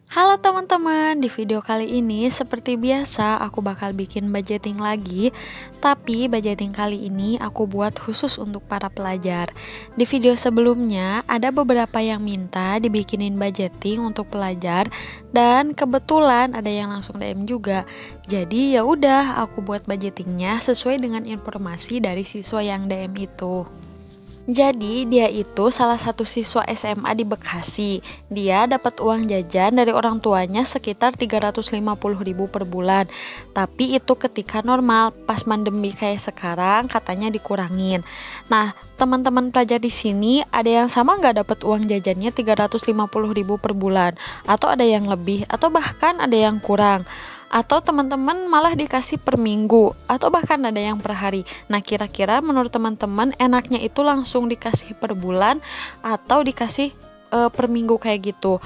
Halo teman-teman, di video kali ini seperti biasa aku bakal bikin budgeting lagi. Tapi budgeting kali ini aku buat khusus untuk para pelajar. Di video sebelumnya ada beberapa yang minta dibikinin budgeting untuk pelajar dan kebetulan ada yang langsung DM juga. Jadi ya udah aku buat budgetingnya sesuai dengan informasi dari siswa yang DM itu. Jadi dia itu salah satu siswa SMA di Bekasi. Dia dapat uang jajan dari orang tuanya sekitar 350.000 per bulan. Tapi itu ketika normal, pas pandemi kayak sekarang katanya dikurangin. Nah, teman-teman pelajar di sini ada yang sama nggak dapat uang jajannya 350.000 per bulan, atau ada yang lebih, atau bahkan ada yang kurang, atau teman-teman malah dikasih per minggu, atau bahkan ada yang per hari. Nah, kira-kira menurut teman-teman enaknya itu langsung dikasih per bulan atau dikasih per minggu kayak gitu?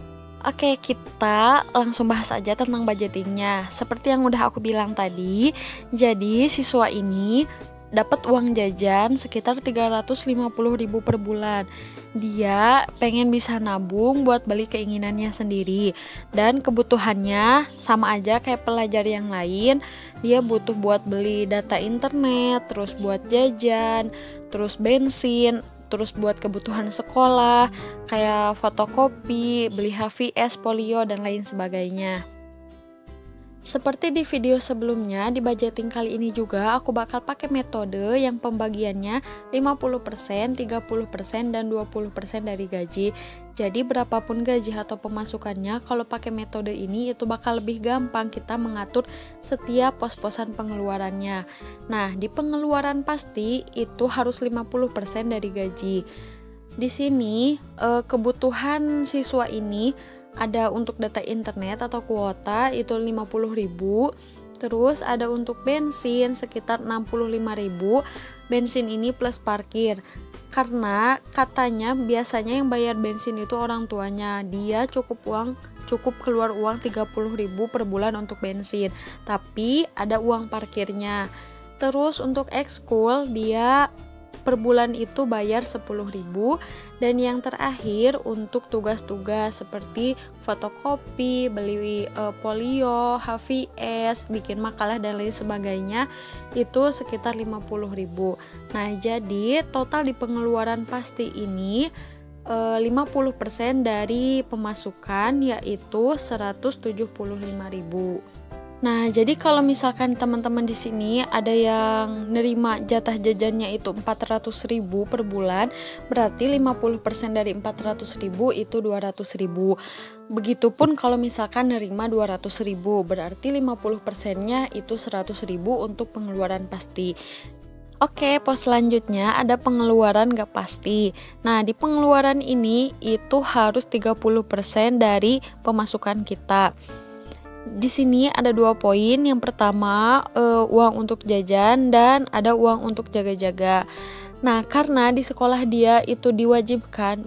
Oke, kita langsung bahas aja tentang budgetingnya. Seperti yang udah aku bilang tadi, jadi siswa ini dapat uang jajan sekitar 350.000 per bulan. Dia pengen bisa nabung buat beli keinginannya sendiri, dan kebutuhannya sama aja kayak pelajar yang lain. Dia butuh buat beli data internet, terus buat jajan, terus bensin, terus buat kebutuhan sekolah kayak fotokopi, beli HVS, polio, dan lain sebagainya. Seperti di video sebelumnya, di budgeting kali ini juga aku bakal pakai metode yang pembagiannya 50%, 30%, dan 20% dari gaji. Jadi berapapun gaji atau pemasukannya, kalau pakai metode ini itu bakal lebih gampang kita mengatur setiap pos-posan pengeluarannya. Nah, di pengeluaran pasti itu harus 50% dari gaji. Di sini kebutuhan siswa ini ada untuk data internet atau kuota itu 50.000, terus ada untuk bensin sekitar 65.000. Bensin ini plus parkir, karena katanya biasanya yang bayar bensin itu orang tuanya. Dia cukup keluar uang 30.000 per bulan untuk bensin, tapi ada uang parkirnya. Terus untuk ekskul dia per bulan itu bayar 10.000, dan yang terakhir untuk tugas-tugas seperti fotokopi, beli polio, HVS, bikin makalah dan lain sebagainya itu sekitar 50.000. Nah, jadi total di pengeluaran pasti ini 50% dari pemasukan yaitu 175.000. Nah, jadi kalau misalkan teman-teman di sini ada yang nerima jatah jajannya itu 400.000 per bulan, berarti 50% dari 400.000 itu 200.000. Begitupun kalau misalkan nerima 200.000, berarti 50%-nya itu 100.000 untuk pengeluaran pasti. Oke, pos selanjutnya ada pengeluaran gak pasti. Nah, di pengeluaran ini itu harus 30% dari pemasukan kita. Di sini ada 2 poin. Yang pertama uang untuk jajan, dan ada uang untuk jaga-jaga. Nah, karena di sekolah dia itu dianjurkan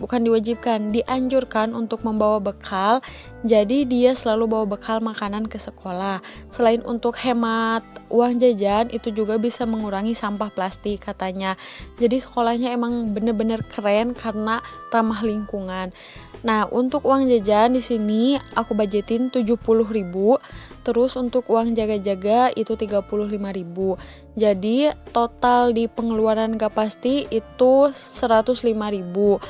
untuk membawa bekal, jadi dia selalu bawa bekal makanan ke sekolah. Selain untuk hemat uang jajan, itu juga bisa mengurangi sampah plastik katanya. Jadi sekolahnya emang bener-bener keren karena ramah lingkungan. Nah, untuk uang jajan di sini aku budgetin 70.000. Terus untuk uang jaga-jaga itu 35.000. Jadi total di pengeluaran gak pasti itu 105.000.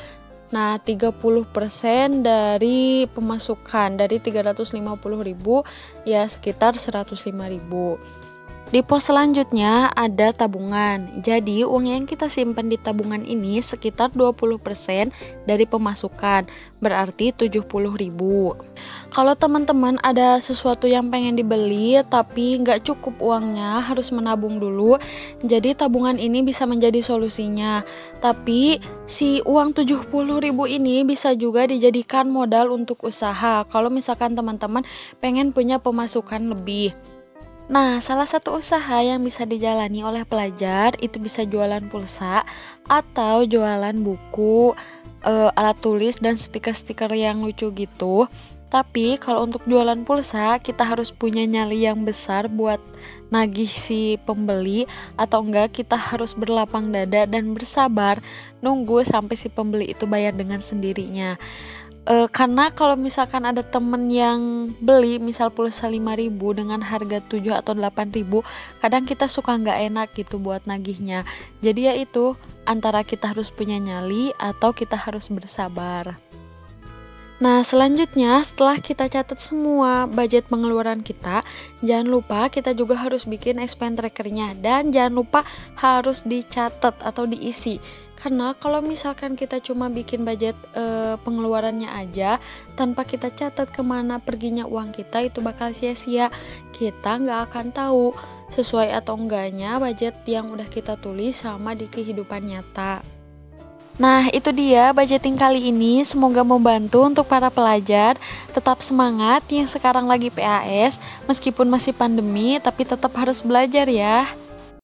Nah, 30% dari pemasukan dari 350.000 ya sekitar 105.000. Di pos selanjutnya ada tabungan. Jadi uang yang kita simpan di tabungan ini sekitar 20% dari pemasukan, berarti 70.000. Kalau teman-teman ada sesuatu yang pengen dibeli tapi nggak cukup uangnya, harus menabung dulu. Jadi tabungan ini bisa menjadi solusinya. Tapi si uang 70.000 ini bisa juga dijadikan modal untuk usaha kalau misalkan teman-teman pengen punya pemasukan lebih. Nah, salah satu usaha yang bisa dijalani oleh pelajar itu bisa jualan pulsa atau jualan buku, alat tulis, dan stiker-stiker yang lucu gitu. Tapi kalau untuk jualan pulsa, kita harus punya nyali yang besar buat nagih si pembeli, atau enggak kita harus berlapang dada dan bersabar nunggu sampai si pembeli itu bayar dengan sendirinya. Karena kalau misalkan ada temen yang beli misal pulsa 5.000 dengan harga 7 atau 8.000, kadang kita suka nggak enak gitu buat nagihnya. Jadi ya itu, antara kita harus punya nyali atau kita harus bersabar. Nah, selanjutnya setelah kita catat semua budget pengeluaran kita, jangan lupa kita juga harus bikin expense trackernya, dan jangan lupa harus dicatat atau diisi. Karena kalau misalkan kita cuma bikin budget pengeluarannya aja tanpa kita catat kemana perginya uang kita, itu bakal sia-sia. Kita nggak akan tahu sesuai atau enggaknya budget yang udah kita tulis sama di kehidupan nyata. Nah, itu dia budgeting kali ini, semoga membantu untuk para pelajar. Tetap semangat yang sekarang lagi PAS, meskipun masih pandemi tapi tetap harus belajar ya.